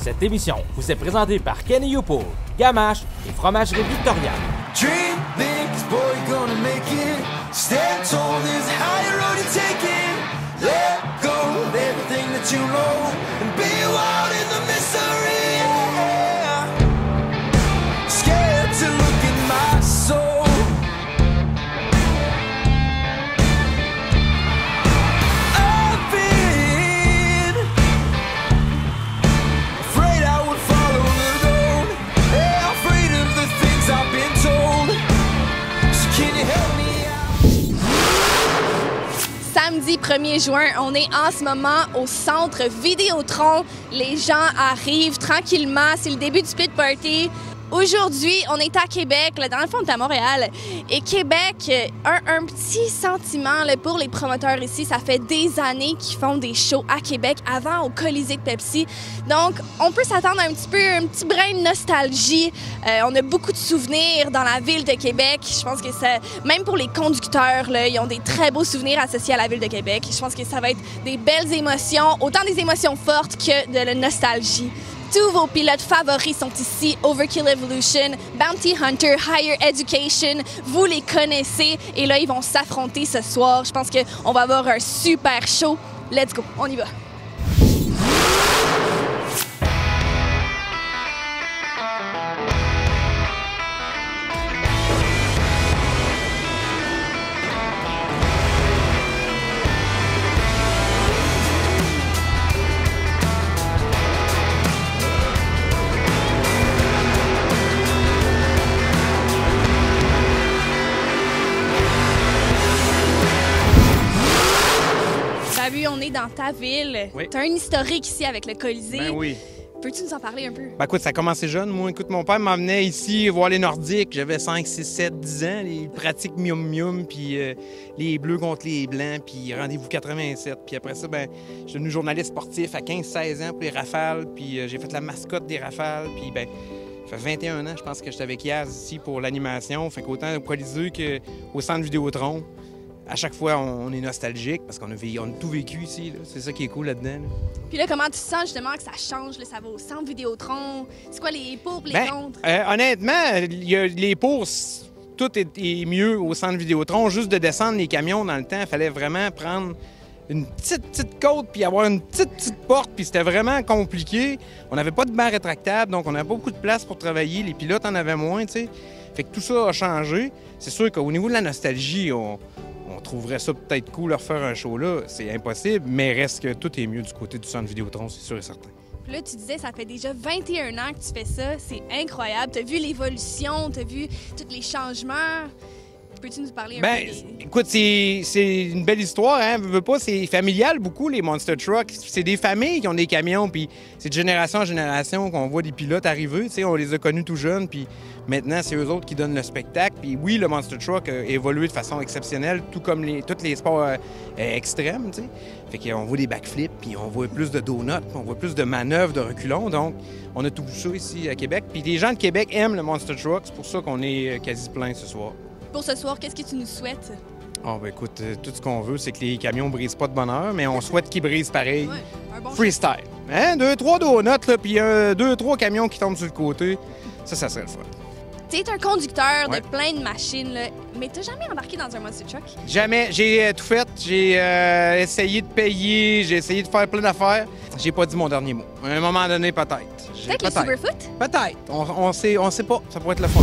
Cette émission vous est présentée par Kenny Youpool, Gamache et Fromagerie Victoria. Dream big, boy, gonna make it. Stand tall, there's a higher road to take it. Let go of everything that you know and be wild in the mystery. Yeah. Scared to look in my soul. I've been afraid I would follow the road. Yeah, afraid of the things I've been told. So can you help me out? Samedi 1er juin, on est en ce moment au centre Vidéotron. Les gens arrivent tranquillement, c'est le début du split party. Aujourd'hui, on est à Québec, là, dans le fond, on est à Montréal. Et Québec, un petit sentiment là, pour les promoteurs ici. Ça fait des années qu'ils font des shows à Québec, avant au Colisée de Pepsi. Donc, on peut s'attendre à un petit brin de nostalgie. On a beaucoup de souvenirs dans la ville de Québec. Je pense que ça, même pour les conducteurs, là, ils ont des très beaux souvenirs associés à la ville de Québec. Je pense que ça va être des belles émotions, autant des émotions fortes que de la nostalgie. Tous vos pilotes favoris sont ici, Overkill Evolution, Bounty Hunter, Higher Education, vous les connaissez et là, ils vont s'affronter ce soir. Je pense qu'on va avoir un super show. Let's go, on y va. Babu, on est dans ta ville. Oui. Tu as un historique ici avec le Colisée. Ben oui. Peux-tu nous en parler un peu? Ben écoute, ça a commencé jeune. Moi, écoute, mon père m'emmenait ici voir les Nordiques. J'avais 5, 6, 7, 10 ans. Les pratiques mium-mium, puis les Bleus contre les Blancs, puis rendez-vous 87. Puis après ça, ben, je suis devenu journaliste sportif à 15-16 ans pour les Rafales. Puis j'ai fait la mascotte des Rafales. Puis ben, ça fait 21 ans, je pense que j'étais avec Yaz ici pour l'animation. Fait qu'autant au Colisée qu'au centre Vidéotron. À chaque fois, on est nostalgique parce qu'on a tout vécu ici. C'est ça qui est cool là-dedans. Là. Puis là, comment tu sens justement que ça change? Là, ça va au centre Vidéotron. C'est quoi les pour et les contre? Honnêtement, les pour, tout est mieux au centre Vidéotron. Juste de descendre les camions dans le temps, il fallait vraiment prendre une petite côte puis avoir une petite porte. Puis c'était vraiment compliqué. On n'avait pas de banc rétractable, donc on n'avait pas beaucoup de place pour travailler. Les pilotes en avaient moins, tu sais. Fait que tout ça a changé. C'est sûr qu'au niveau de la nostalgie, on trouverait ça peut-être cool de refaire un show là. C'est impossible, mais reste que tout est mieux du côté du centre Vidéotron, c'est sûr et certain. Puis là, tu disais, ça fait déjà 21 ans que tu fais ça. C'est incroyable. Tu as vu l'évolution, tu as vu tous les changements. Peux-tu nous parler un peu des... Écoute, c'est une belle histoire, hein? Veux pas, c'est familial beaucoup, les Monster Trucks. C'est des familles qui ont des camions, puis c'est de génération en génération qu'on voit des pilotes arriver. Tu sais, on les a connus tout jeunes, puis maintenant, c'est eux autres qui donnent le spectacle. Puis oui, le Monster Truck a évolué de façon exceptionnelle, tout comme tous les sports extrêmes, tu sais. Fait qu'on voit des backflips, puis on voit plus de donuts, puis on voit plus de manœuvres, de reculons. Donc, on a tout ça ici à Québec. Puis les gens de Québec aiment le Monster Truck. C'est pour ça qu'on est quasi plein ce soir. Pour ce soir, qu'est-ce que tu nous souhaites? Oh, ben écoute, tout ce qu'on veut, c'est que les camions brisent pas de bonheur, mais on souhaite qu'ils brisent pareil. Ouais, un bon freestyle. Hein? 2-3 donuts, là, puis 2-3 camions qui tombent sur le côté. Ça serait le fun. Tu es un conducteur Ouais. de plein de machines, là, mais t'as jamais embarqué dans un Monster Truck? Jamais. J'ai tout fait. J'ai essayé de payer, j'ai essayé de faire plein d'affaires. J'ai pas dit mon dernier mot. À un moment donné, peut-être. Peut-être le Superfoot? Peut-être. On sait pas. Ça pourrait être le fun.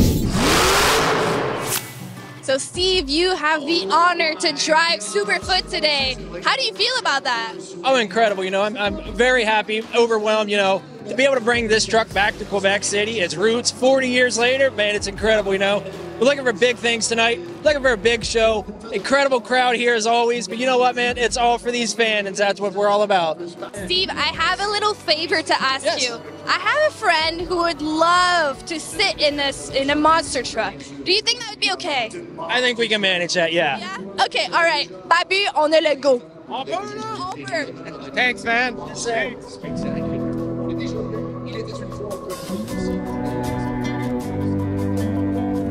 So, Steve, you have the honor to drive Superfoot today. How do you feel about that? Oh, incredible. You know, I'm very happy, overwhelmed, you know, to be able to bring this truck back to Quebec City, its roots 40 years later. Man, it's incredible, you know. We're looking for big things tonight, looking for a big show. Incredible crowd here as always, but you know what, man? It's all for these fans, and that's what we're all about. Steve, I have a little favor to ask Yes. you. I have a friend who would love to sit in a monster truck. Do you think that would be okay? I think we can manage that, yeah. Yeah? Okay, all right. Babu, on a le go. On peut. Thanks, man. Yes, sir.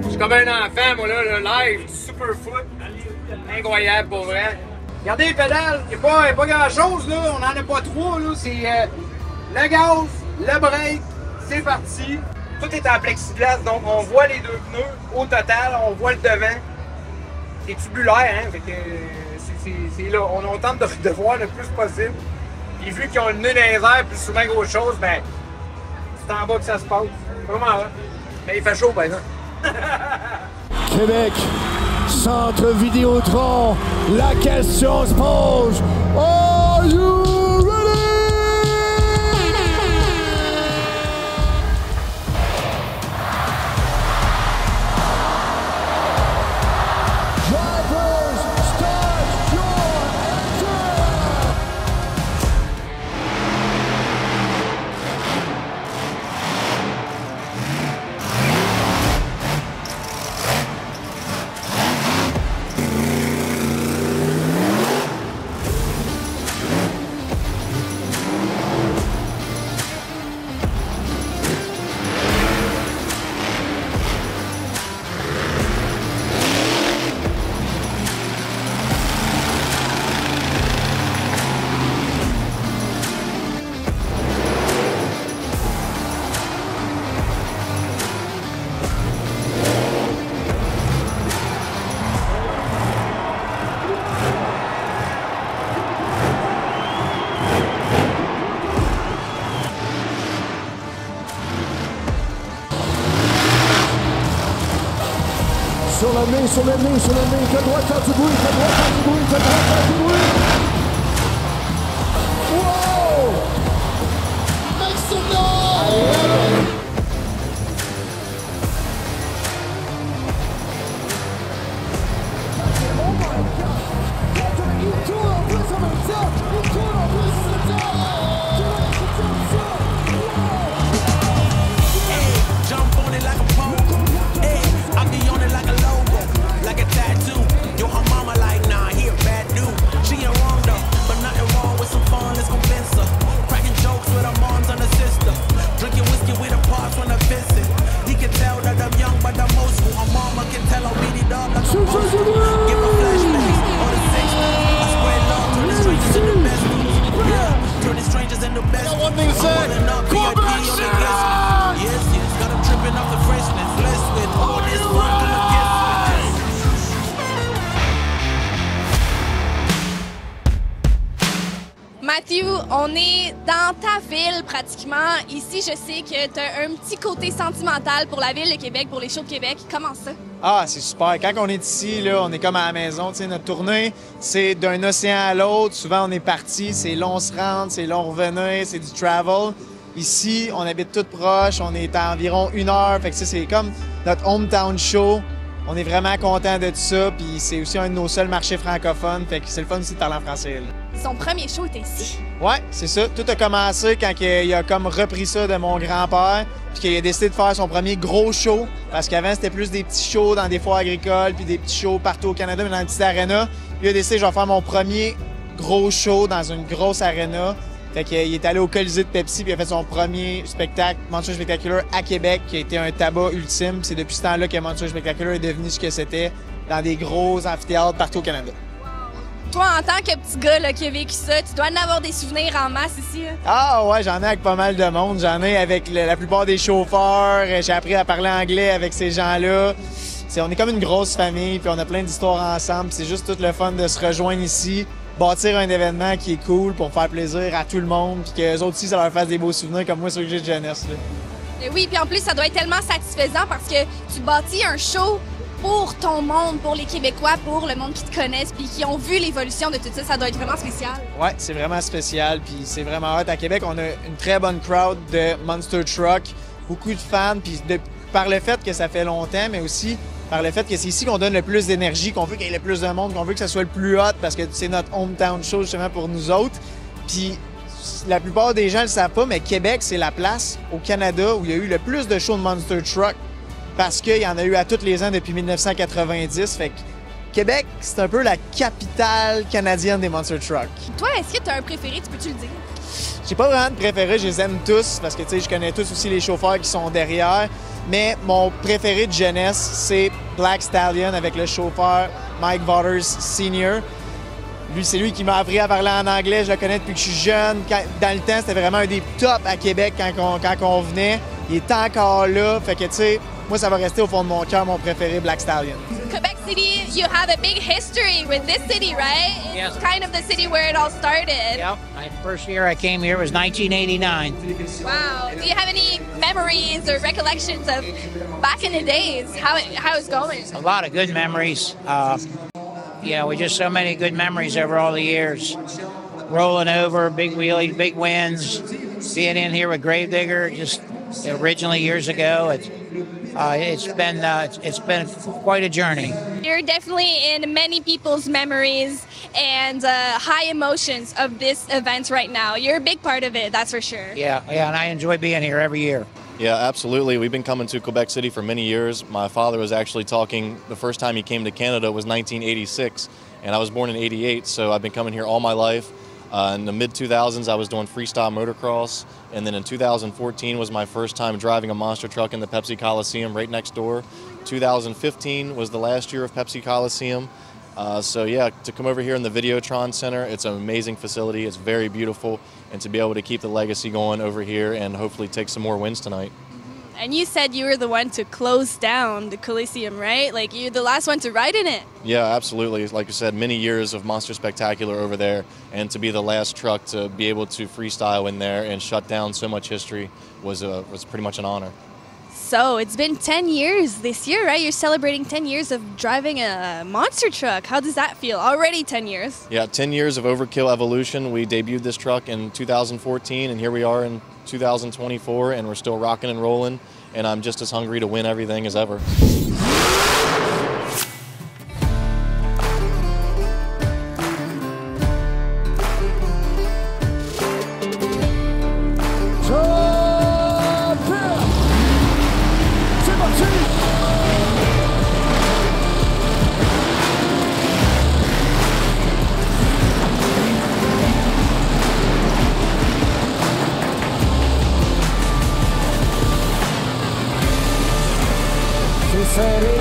Je suis comme un enfant, moi, là, le live, Superfoot. Incroyable, pour vrai. Regardez les pédales, il n'y a pas grand-chose, là. On n'en a pas trop, là. C'est le gaz, Le break, c'est parti. Tout est en plexiglas, donc on voit les deux pneus au total, on voit le devant. C'est tubulaire, hein, fait que c'est là. On tente de voir le plus possible. Puis vu qu'ils ont le nez dans les airs plus souvent qu'autre chose, ben c'est en bas que ça se passe. Vraiment, hein? Mais il fait chaud, par exemple. Québec, Centre Vidéotron, la question se pose. Are you ready? Drivers, start your engine! Sur le nez, sur le nez, sur le nez, que droite faire du bruit, que droite faire du bruit, que droite faire du bruit. Wow! Make some noise! Oh my God! Il tourne en plus en même temps! Il tourne en plus en même temps! Jump on it like a pole. Hey, I be on it like a logo, like a tattoo. Yo, her mama like, nah, he a bad dude. She ain't wrong though, but nothing wrong with some fun, let's convince her. Cracking jokes with her moms and her sister. Drinking whiskey with her pops when I visit. He can tell that I'm young, but I'm old school. Her mama can tell I'm beat it up like a old school. Give her flashbacks or the 60s. I spread love, turn the strangers into best news. Yeah, turn the strangers into best news. One thing to say, Yes, yes, got him tripping off the freshness. Blessed with all this fun, come and guess Matthew, on est dans ta ville pratiquement. Ici, je sais que tu as un petit côté sentimental pour la ville de Québec, pour les shows de Québec. Comment ça? Ah, c'est super. Quand on est ici, là, on est comme à la maison. Tu sais, notre tournée, c'est d'un océan à l'autre. Souvent, on est parti. C'est long se rendre, c'est long revenir, c'est du travel. Ici, on habite tout proche. On est à environ 1 heure. Fait que ça, c'est comme notre hometown show. On est vraiment content de tout ça. Puis c'est aussi un de nos seuls marchés francophones. Fait que c'est le fun aussi de parler en français, là. Son premier show était ici. Ouais, c'est ça. Tout a commencé quand il a comme repris ça de mon grand-père, puis qu'il a décidé de faire son premier gros show. Parce qu'avant, c'était plus des petits shows dans des foires agricoles, puis des petits shows partout au Canada, mais dans une petite aréna. Il a décidé, je vais faire mon premier gros show dans une grosse aréna. Fait qu'il est allé au Colisée de Pepsi, puis il a fait son premier spectacle, Monster Spectacular, à Québec, qui a été un tabac ultime. Puis c'est depuis ce temps-là que Monster Spectacular est devenu ce que c'était dans des gros amphithéâtres partout au Canada. Toi, en tant que petit gars là, qui a vécu ça, tu dois en avoir des souvenirs en masse ici. Là. Ah ouais, j'en ai avec pas mal de monde. J'en ai avec la plupart des chauffeurs. J'ai appris à parler anglais avec ces gens-là. On est comme une grosse famille, puis on a plein d'histoires ensemble. C'est juste tout le fun de se rejoindre ici, bâtir un événement qui est cool pour faire plaisir à tout le monde, puis qu'eux autres aussi, ça leur fasse des beaux souvenirs comme moi, ceux que j'ai de jeunesse. Là. Et oui, puis en plus, ça doit être tellement satisfaisant parce que tu bâtis un show pour ton monde, pour les Québécois, pour le monde qui te connaissent, puis qui ont vu l'évolution de tout ça. Ça doit être vraiment spécial. Ouais, c'est vraiment spécial, puis c'est vraiment hot. À Québec, on a une très bonne crowd de Monster Truck, beaucoup de fans, puis par le fait que ça fait longtemps, mais aussi par le fait que c'est ici qu'on donne le plus d'énergie, qu'on veut qu'il y ait le plus de monde, qu'on veut que ça soit le plus hot, parce que c'est notre hometown show justement pour nous autres. Puis la plupart des gens ne le savent pas, mais Québec, c'est la place au Canada où il y a eu le plus de shows de Monster Truck, parce qu'il y en a eu à tous les ans depuis 1990. Fait que Québec, c'est un peu la capitale canadienne des Monster Truck. Toi, est-ce que tu as un préféré? Tu peux-tu le dire? J'ai pas vraiment de préféré, je les aime tous, parce que tu sais, je connais tous aussi les chauffeurs qui sont derrière. Mais mon préféré de jeunesse, c'est Black Stallion avec le chauffeur Mike Waters Sr. Lui, c'est lui qui m'a appris à parler en anglais. Je le connais depuis que je suis jeune. Dans le temps, c'était vraiment un des tops à Québec quand on venait. Il est encore là. Fait que, tu sais, moi, ça va rester au fond de mon cœur, mon préféré, Black Stallion. Quebec City, you have a big history with this city, right? Yes. It's kind of the city where it all started. Yep. My first year I came here was 1989. Wow. Do you have any memories or recollections of back in the days, how it's going? A lot of good memories. We just so many good memories over all the years. Rolling over, big wheelies, big wins, being in here with Gravedigger just originally years ago. It's been quite a journey. You're definitely in many people's memories and high emotions of this event right now. You're a big part of it, that's for sure. Yeah, and I enjoy being here every year. Yeah, absolutely. We've been coming to Quebec City for many years. My father was actually talking, the first time he came to Canada was 1986, and I was born in 88, so I've been coming here all my life. In the mid-2000s, I was doing freestyle motocross, and then in 2014 was my first time driving a monster truck in the Pepsi Coliseum right next door. 2015 was the last year of Pepsi Coliseum. To come over here in the Videotron Center, it's an amazing facility. It's very beautiful, and to be able to keep the legacy going over here and hopefully take some more wins tonight. And you said you were the one to close down the Coliseum, right? Like, you're the last one to ride in it. Yeah, absolutely. Like you said, many years of Monster Spectacular over there, and to be the last truck to be able to freestyle in there and shut down so much history was pretty much an honor. So, it's been 10 years this year, right? You're celebrating 10 years of driving a monster truck. How does that feel? Already 10 years. Yeah, 10 years of Overkill evolution. We debuted this truck in 2014, and here we are in 2024, and we're still rocking and rolling, and I'm just as hungry to win everything as ever.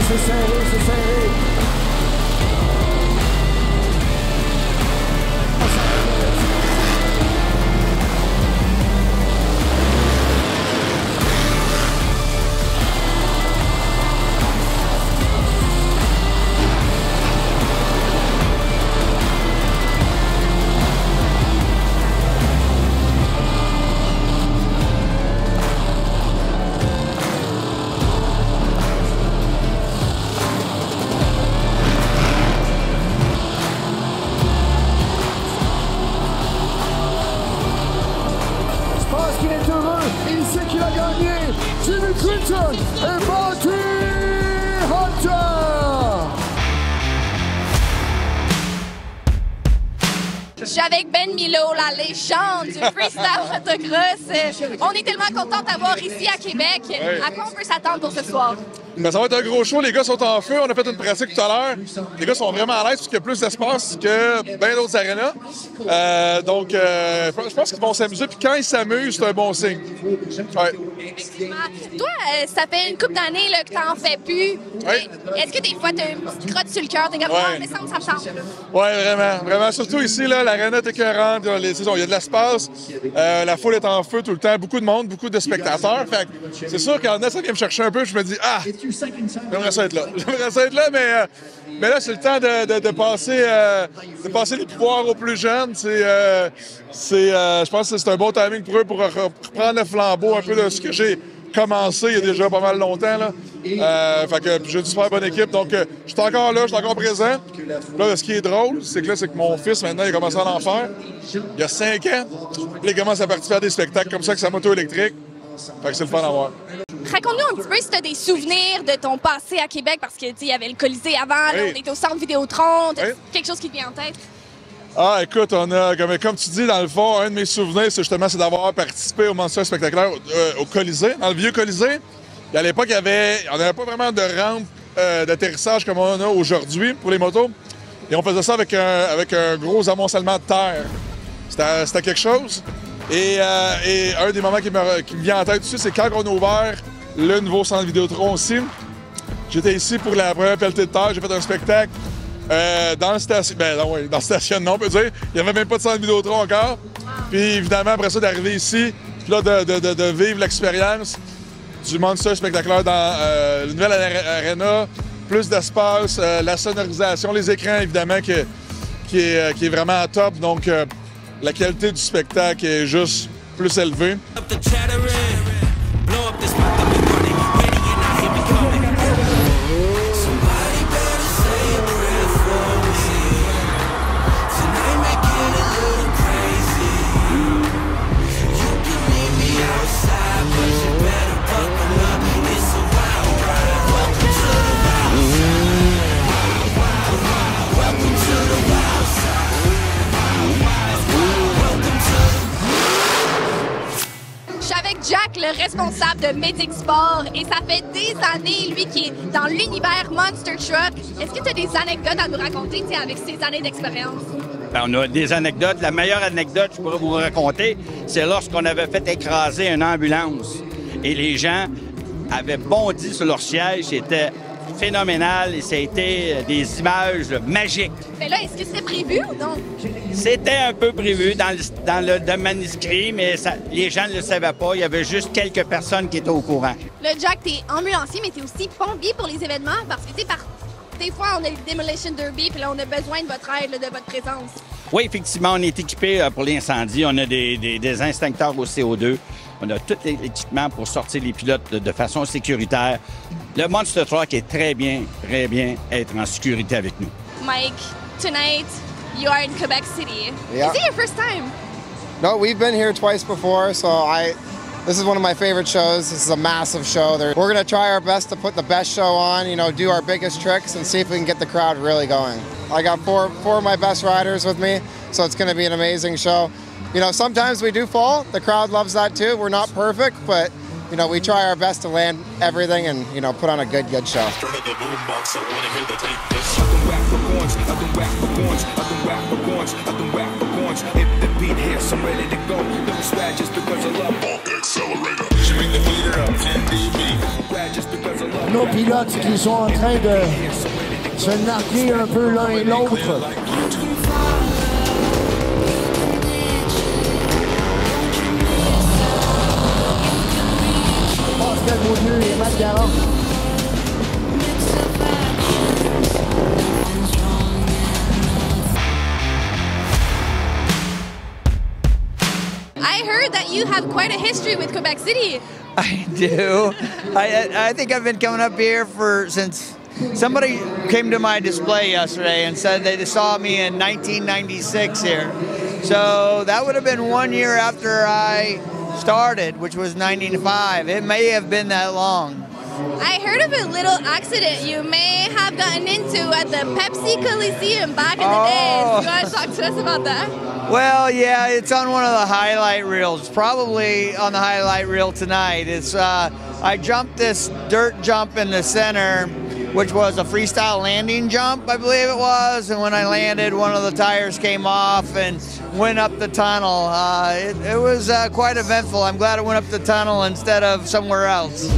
C'est serré. Jimmy Clinton et Bounty Hunter. Je suis avec Ben Milo, la légende du freestyle motocross. On est tellement contents d'avoir ici à Québec. À quoi on peut s'attendre pour ce soir? Ben, ça va être un gros show. Les gars sont en feu. On a fait une pratique tout à l'heure. Les gars sont vraiment à l'aise parce qu'il y a plus d'espace que bien d'autres arénas. Je pense qu'ils vont s'amuser. Puis quand ils s'amusent, c'est un bon signe. Ouais. Toi, ça fait une couple d'années là, que t'en fais plus. Oui. Est-ce que des fois, t'as une petite crotte sur le cœur? T'es comme, Ouais. mais ça me tente. Oui, vraiment. Vraiment. Surtout ici, là, l'aréna est écœurante. Il y a de l'espace. La foule est en feu tout le temps. Beaucoup de monde, beaucoup de spectateurs. Fait que c'est sûr qu'en ça vient me chercher un peu. Je me dis, j'aimerais ça être là. J'aimerais ça être là, mais là, c'est le temps de passer les pouvoirs aux plus jeunes. Je pense que c'est un bon timing pour eux pour reprendre le flambeau un peu de ce que j'ai commencé il y a déjà pas mal longtemps. Là. Fait que j'ai une super bonne équipe. Donc, je suis encore là, je suis encore présent. Là, ce qui est drôle, c'est que mon fils, maintenant, il a commencé à en faire. Il y a 5 ans. Puis, il commence à participer à des spectacles comme ça avec sa moto électrique. Fait que c'est le fun à voir. Raconte-nous un petit peu si tu as des souvenirs de ton passé à Québec, parce que il y avait le Colisée avant, Oui. là, on était au centre Vidéotron. Oui. Quelque chose qui te vient en tête? Ah, écoute, on a, comme tu dis, dans le fond, un de mes souvenirs, c'est d'avoir participé au Monster Spectaculaire au Colisée, dans le vieux Colisée. Et à l'époque, on n'avait pas vraiment de rampe d'atterrissage comme on a aujourd'hui pour les motos. Et on faisait ça avec un gros amoncellement de terre. C'était quelque chose. Et un des moments qui me vient en tête aussi, c'est quand on a ouvert le nouveau centre Vidéotron aussi. J'étais ici pour la première pelletée de terre, j'ai fait un spectacle dans le stationnement, on peut dire. Il n'y avait même pas de centre Vidéotron encore. Puis évidemment, après ça, d'arriver ici, puis là, de vivre l'expérience du Monster Spectaculaire dans le nouvel Arena, plus d'espace, la sonorisation, les écrans, évidemment, qui est vraiment à top. Donc, la qualité du spectacle est juste plus élevée. Jack, le responsable de Medic Sport, et ça fait des années, lui, qui est dans l'univers Monster Truck. Est-ce que tu as des anecdotes à nous raconter avec ces années d'expérience? Ben, on a des anecdotes. La meilleure anecdote que je pourrais vous raconter, c'est lorsqu'on avait fait écraser une ambulance et les gens avaient bondi sur leur siège. C'était phénoménal et ça a été des images magiques. Mais là, est-ce que c'était prévu ou non? C'était un peu prévu dans le manuscrit, mais les gens ne le savaient pas. Il y avait juste quelques personnes qui étaient au courant. Là, Jack, t'es ambulancier, mais t'es aussi pompier pour les événements parce que, des fois, on a le Demolition Derby, puis là, on a besoin de votre aide, de votre présence. Oui, effectivement, on est équipé pour l'incendie. On a des instincteurs au CO2. On a tout l'équipement pour sortir les pilotes de façon sécuritaire. Le Monster Truck est très bien être en sécurité avec nous. Mike, tonight, you are in Quebec City. Yeah. Is it your first time? No, we've been here twice before, so this is one of my favorite shows. This is a massive show. We're going to try our best to put the best show on, do our biggest tricks and see if we can get the crowd really going. I got four of my best riders with me, so it's going to be an amazing show. Sometimes we do fall. The crowd loves that too. We're not perfect, but we try our best to land everything and, put on a good show. Nos pilotes qui sont en train de se narguer un peu l'un et l'autre. Pascal Beaulieu et Matt Garand. I heard that you have quite a history with Quebec City. I do. I think I've been coming up here since somebody came to my display yesterday and said they saw me in 1996 here. So that would have been 1 year after I started, which was 95. It may have been that long. I heard of a little accident you may have gotten into at the Pepsi Coliseum back in the days. You want to talk to us about that? Well, yeah, it's on one of the highlight reels. Probably on the highlight reel tonight. It's I jumped this dirt jump in the center, which was a freestyle landing jump, I believe it was. And when I landed, one of the tires came off and went up the tunnel. It was quite eventful. I'm glad it went up the tunnel instead of somewhere else.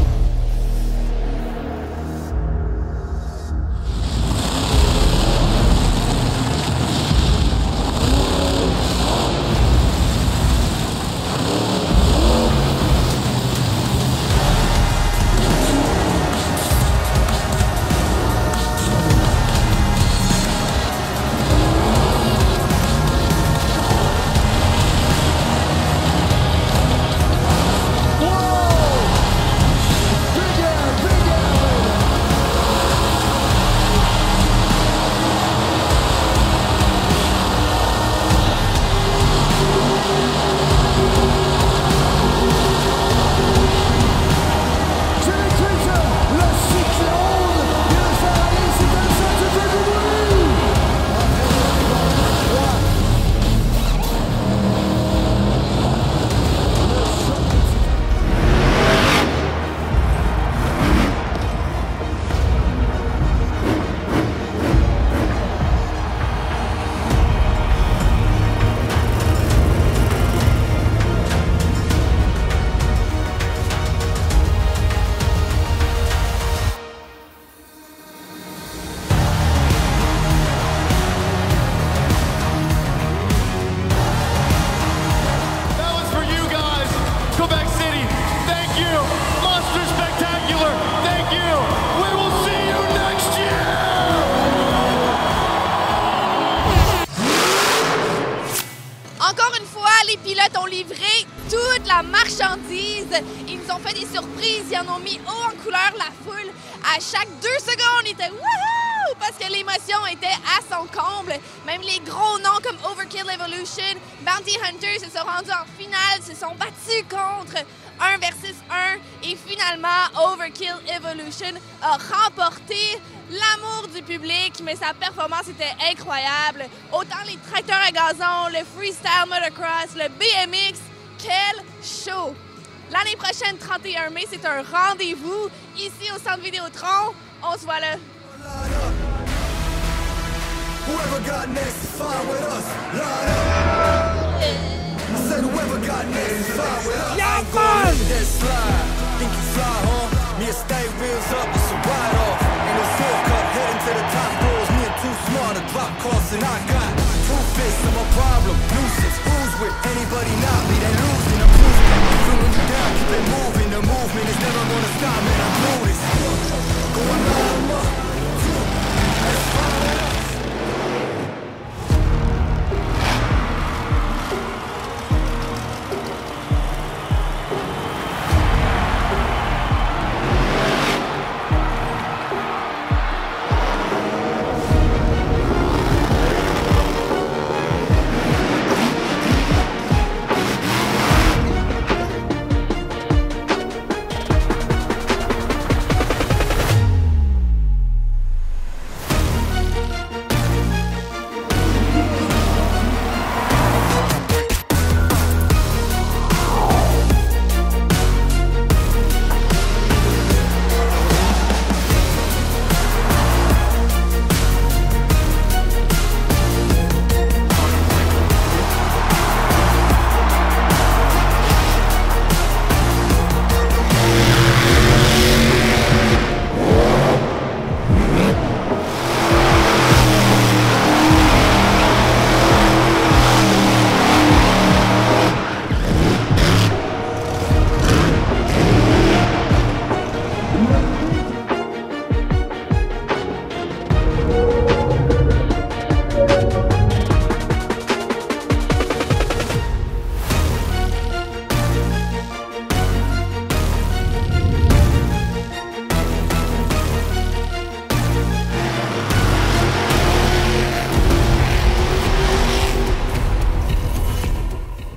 Encore une fois, les pilotes ont livré toute la marchandise. Ils nous ont fait des surprises. Ils en ont mis haut en couleur la foule. À chaque 2 secondes, ils étaient wouhou! Parce que l'émotion était à son comble. Même les gros noms comme Overkill Evolution, Bounty Hunters se sont rendus en finale, se sont battus contre 1 versus 1. Et finalement, Overkill Evolution a remporté l'amour du public, mais sa performance était incroyable. Autant les tracteurs à gazon, le freestyle motocross, le BMX, quel show! L'année prochaine, 31 mai, c'est un rendez-vous ici au Centre Vidéotron. On se voit là. Whoever got next is fine with us. Line up. I said whoever got next is fine with us. Yeah, man! That slide. Think you fly, huh? Me and stay wheels up, it's a ride off. And a 4 cup heading to the top doors. Me and too smart to drop costs, and I got 2 fists, I'm a problem. Nuisance, who's with anybody not me? They losing, I'm losing. Feeling you down, keep it moving. The movement is never gonna stop, man. I know this. Going on up. That's fine with us.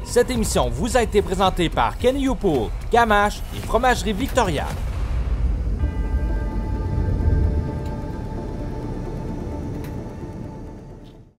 Cette émission vous a été présentée par Kenny Youpool, Gamache et Fromagerie Victoria.